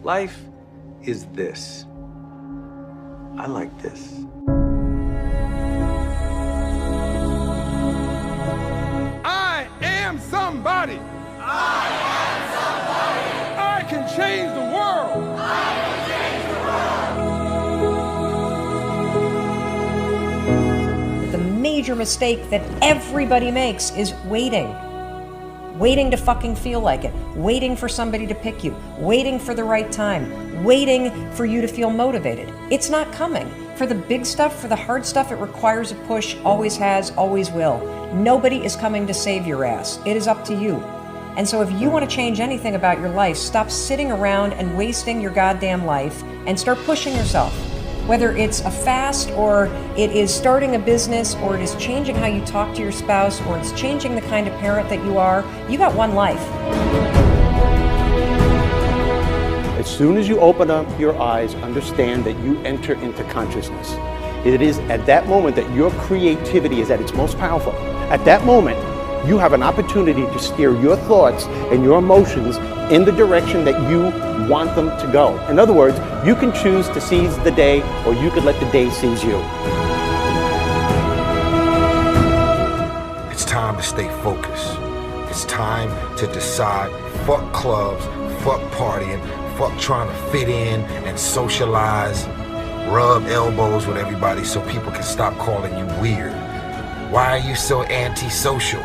Life is this. I like this. I am somebody. I am somebody. I can change the world. I can change the world. The major mistake that everybody makes is waiting. Waiting to fucking feel like it. Waiting for somebody to pick you. Waiting for the right time. Waiting for you to feel motivated. It's not coming. For the big stuff, for the hard stuff, it requires a push, always has, always will. Nobody is coming to save your ass. It is up to you. And so if you want to change anything about your life, stop sitting around and wasting your goddamn life and start pushing yourself. Whether it's a fast, or it is starting a business, or it is changing how you talk to your spouse, or it's changing the kind of parent that you are, you got one life. As soon as you open up your eyes, understand that you enter into consciousness. It is at that moment that your creativity is at its most powerful. At that moment, you have an opportunity to steer your thoughts and your emotions in the direction that you want them to go. In other words, you can choose to seize the day, or you could let the day seize you. It's time to stay focused. It's time to decide, fuck clubs, fuck partying, fuck trying to fit in and socialize, rub elbows with everybody so people can stop calling you weird. Why are you so antisocial?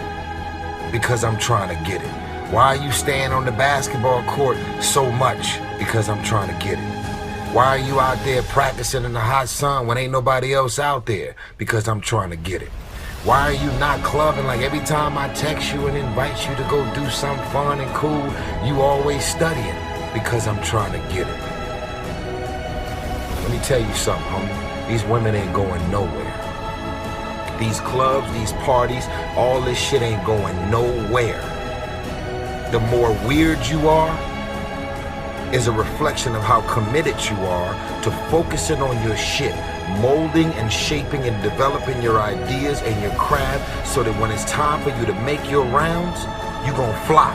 Because I'm trying to get it. Why are you staying on the basketball court so much? Because I'm trying to get it. Why are you out there practicing in the hot sun when ain't nobody else out there? Because I'm trying to get it. Why are you not clubbing? Like every time I text you and invite you to go do something fun and cool, you always studying. Because I'm trying to get it. Let me tell you something, homie. These women ain't going nowhere. These clubs, these parties, all this shit ain't going nowhere. The more weird you are is a reflection of how committed you are to focusing on your shit, molding and shaping and developing your ideas and your craft so that when it's time for you to make your rounds, you gonna fly.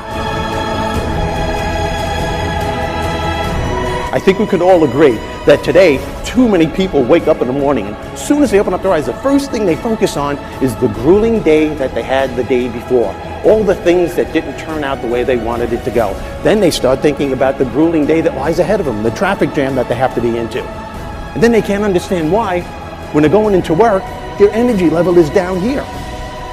I think we could all agree that today, too many people wake up in the morning, and as soon as they open up their eyes, the first thing they focus on is the grueling day that they had the day before. All the things that didn't turn out the way they wanted it to go. Then they start thinking about the grueling day that lies ahead of them, the traffic jam that they have to be into. And then they can't understand why, when they're going into work, their energy level is down here.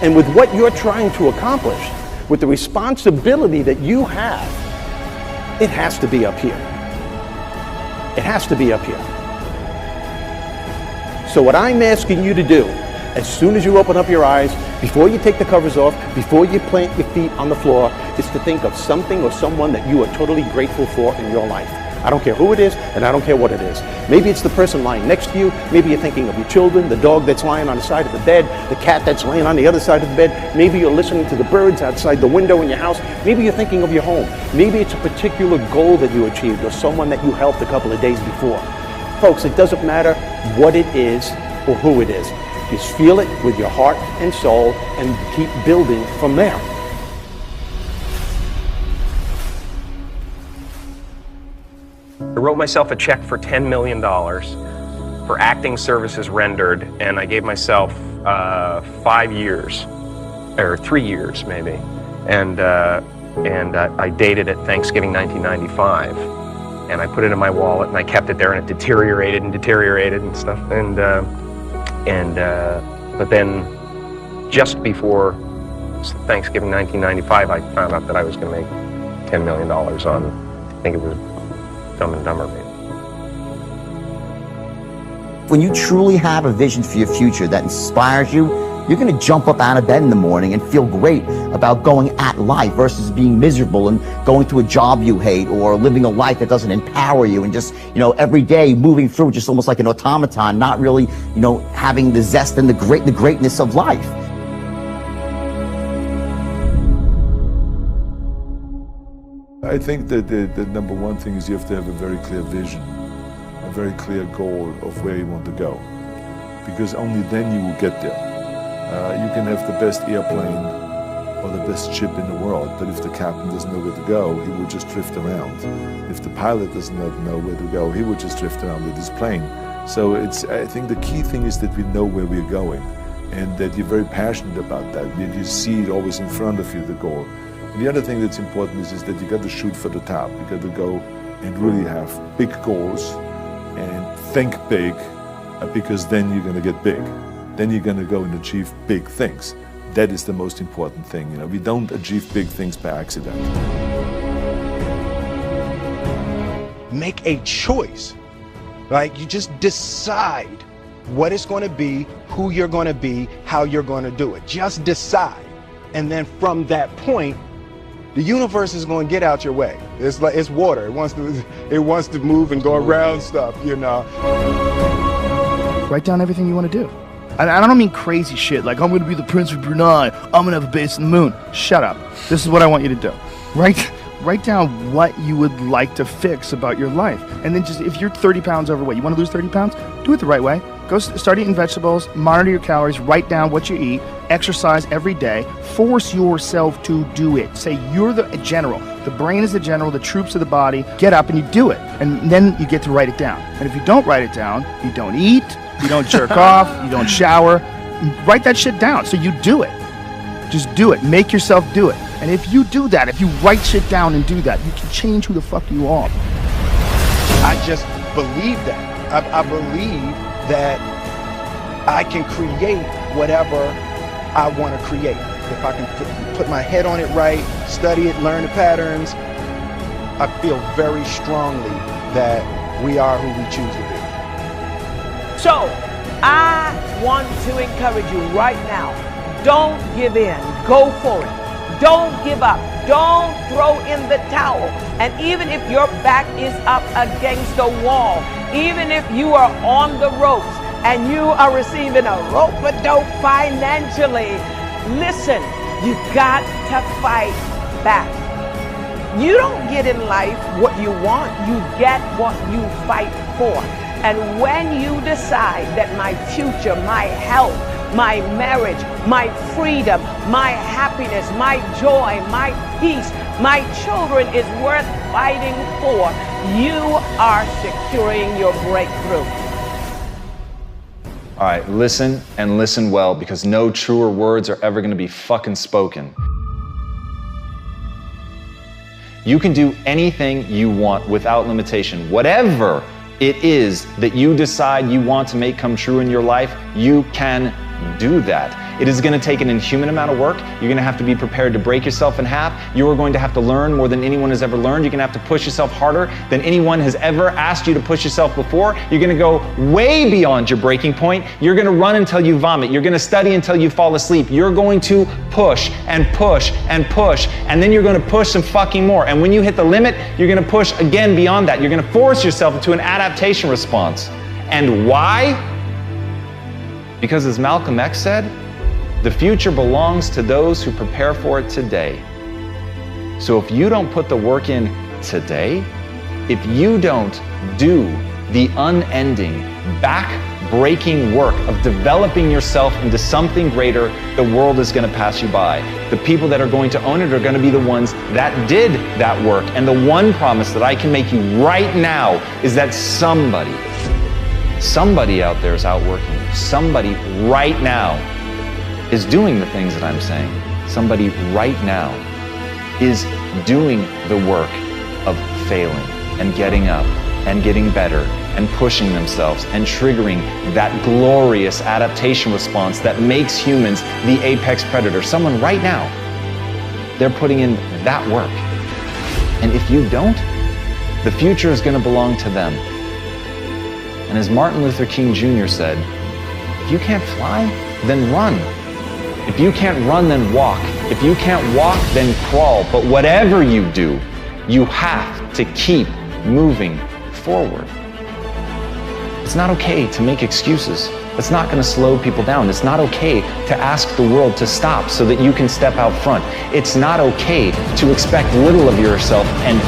And with what you're trying to accomplish, with the responsibility that you have, it has to be up here. It has to be up here. So what I'm asking you to do, as soon as you open up your eyes, before you take the covers off, before you plant your feet on the floor, is to think of something or someone that you are totally grateful for in your life. I don't care who it is, and I don't care what it is. Maybe it's the person lying next to you. Maybe you're thinking of your children, the dog that's lying on the side of the bed, the cat that's laying on the other side of the bed. Maybe you're listening to the birds outside the window in your house. Maybe you're thinking of your home. Maybe it's a particular goal that you achieved or someone that you helped a couple of days before. Folks, it doesn't matter what it is or who it is. Just feel it with your heart and soul and keep building from there. I wrote myself a check for $10 million for acting services rendered, and I gave myself 5 years, or 3 years maybe, and I dated it Thanksgiving 1995, and I put it in my wallet, and I kept it there, and it deteriorated and stuff, but then just before Thanksgiving 1995, I found out that I was going to make $10 million on, I think it was Dumb and Dumber, maybe. When you truly have a vision for your future that inspires you, you're going to jump up out of bed in the morning and feel great about going at life versus being miserable and going to a job you hate or living a life that doesn't empower you and just, every day moving through just almost like an automaton, not really, having the zest and the greatness of life. I think that the number one thing is you have to have a very clear vision, a very clear goal of where you want to go, because only then you will get there. You can have the best airplane or the best ship in the world, but if the captain doesn't know where to go, he will just drift around. If the pilot does not know where to go, he will just drift around with his plane. So I think the key thing is that we know where we're going, and that you're very passionate about that. You see it always in front of you, the goal. And the other thing that's important is that you got to shoot for the top. You got to go and really have big goals and think big, because then you're going to get big. Then you're going to go and achieve big things. That is the most important thing. You know, we don't achieve big things by accident. Make a choice. Like, you just decide what it's going to be, who you're going to be, how you're going to do it. Just decide. And then from that point, the universe is going to get out your way. It's like, it's water. It wants to move and go around stuff, you know. Write down everything you want to do. And I don't mean crazy shit like, I'm going to be the Prince of Brunei, I'm going to have a base on the moon. Shut up. This is what I want you to do. Write down what you would like to fix about your life. And then just, if you're 30 pounds overweight, you want to lose 30 pounds? Do it the right way. Go start eating vegetables, monitor your calories, write down what you eat, exercise every day, force yourself to do it. Say you're the general. The brain is the general, the troops of the body. Get up and you do it. And then you get to write it down. And if you don't write it down, you don't eat, you don't jerk off, you don't shower. Write that shit down so you do it. Just do it. Make yourself do it. And if you do that, if you write shit down and do that, you can change who the fuck you are. I just believe that. I believe that I can create whatever I want to create. If I can put my head on it right, study it, learn the patterns, I feel very strongly that we are who we choose to be. So, I want to encourage you right now, don't give in, go for it. Don't give up. Don't throw in the towel. And even if your back is up against the wall, even if you are on the ropes and you are receiving a rope-a-dope financially, listen, you got to fight back. You don't get in life what you want, you get what you fight for. And when you decide that my future, my health, my marriage, my freedom, my happiness, my joy, my peace, my children is worth fighting for, you are securing your breakthrough. All right, listen and listen well, because no truer words are ever gonna be fucking spoken. You can do anything you want without limitation. Whatever it is that you decide you want to make come true in your life, you can do that. It is going to take an inhuman amount of work. You're going to have to be prepared to break yourself in half. You are going to have to learn more than anyone has ever learned. You're going to have to push yourself harder than anyone has ever asked you to push yourself before. You're going to go way beyond your breaking point. You're going to run until you vomit. You're going to study until you fall asleep. You're going to push and push and push, and then you're going to push some fucking more. And when you hit the limit, you're going to push again beyond that. You're going to force yourself into an adaptation response. And why? Because as Malcolm X said, the future belongs to those who prepare for it today. So if you don't put the work in today, if you don't do the unending, back-breaking work of developing yourself into something greater, the world is going to pass you by. The people that are going to own it are going to be the ones that did that work. And the one promise that I can make you right now is that somebody out there is outworking you. Somebody right now is doing the things that I'm saying. Somebody right now is doing the work of failing and getting up and getting better and pushing themselves and triggering that glorious adaptation response that makes humans the apex predator. Someone right now, they're putting in that work. And if you don't, the future is going to belong to them. And as Martin Luther King Jr. said, if you can't fly, then run. If you can't run, then walk. If you can't walk, then crawl. But whatever you do, you have to keep moving forward. It's not okay to make excuses. That's not going to slow people down. It's not okay to ask the world to stop so that you can step out front. It's not okay to expect little of yourself and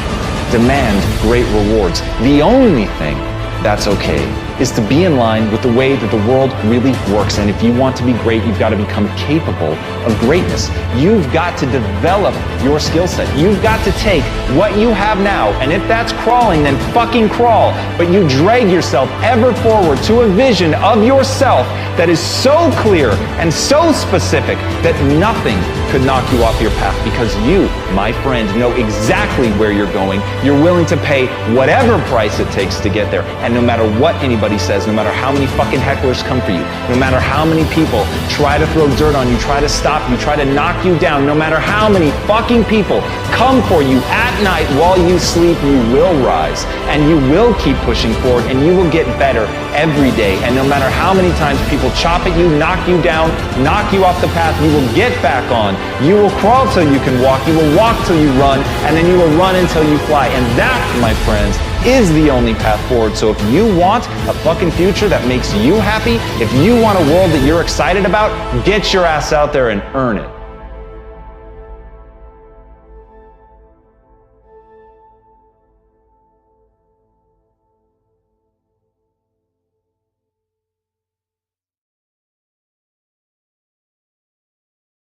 demand great rewards. The only thing that's okay is to be in line with the way that the world really works. And if you want to be great, you've got to become capable of greatness. You've got to develop your skill set. You've got to take what you have now, and if that's crawling, then fucking crawl. But you drag yourself ever forward to a vision of yourself that is so clear and so specific that nothing could knock you off your path, because you, my friend, know exactly where you're going. You're willing to pay whatever price it takes to get there. And no matter what anybody says, no matter how many fucking hecklers come for you, no matter how many people try to throw dirt on you, try to stop you, try to knock you down, no matter how many fucking people come for you at night while you sleep, you will rise and you will keep pushing forward and you will get better every day. And no matter how many times people chop at you, knock you down, knock you off the path, you will get back on. You will crawl till you can walk, you will walk till you run, and then you will run until you fly. And that, my friends, is the only path forward. So if you want a fucking future that makes you happy, if you want a world that you're excited about, get your ass out there and earn it.